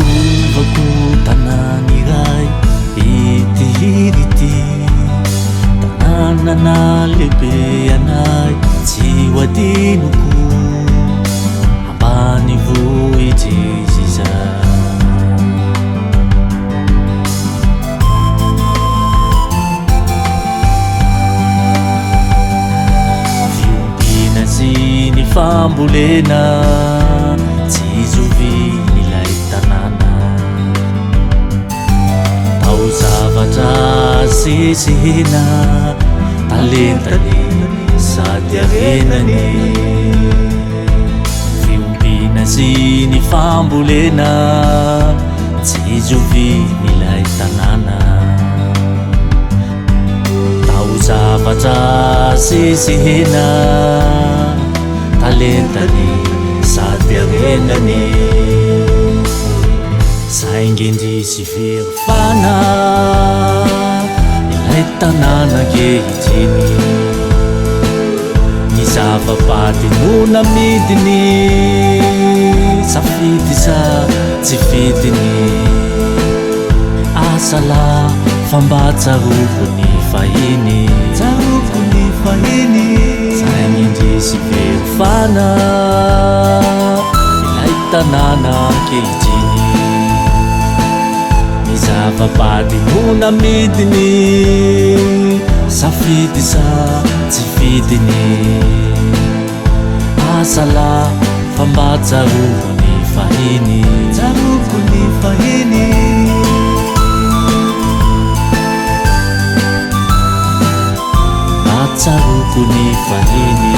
Idiovako tanàny iray ity tanànana lehibe anay tsy ho adinoko ambany vohitry izy izay. Fiompina sy ny fambolena tsy zovin'ilay tanàna, tao zavatra sesehena talentany sady arenany. Fiompina sy ny fambolena tsy zovin'ilay tanàna, tao zavatra sesehena talentany sady arenany. Saingendrisy verifana ilay tanàna ankehitriny, ny zavapaty no namidiny, safidy sa tsy fidiny. Asala fa mba tsaroko ny fahiny, tsaroko ny fahiny. Saingendrisy verifana ilay tanàna ankehitriny, ny zavapaty no namidiny, safidy sa tsy fidiny. Asala fa mba tsaroko ny fahiny, tsaroko ny fahiny. Tsaroko ny fahiny.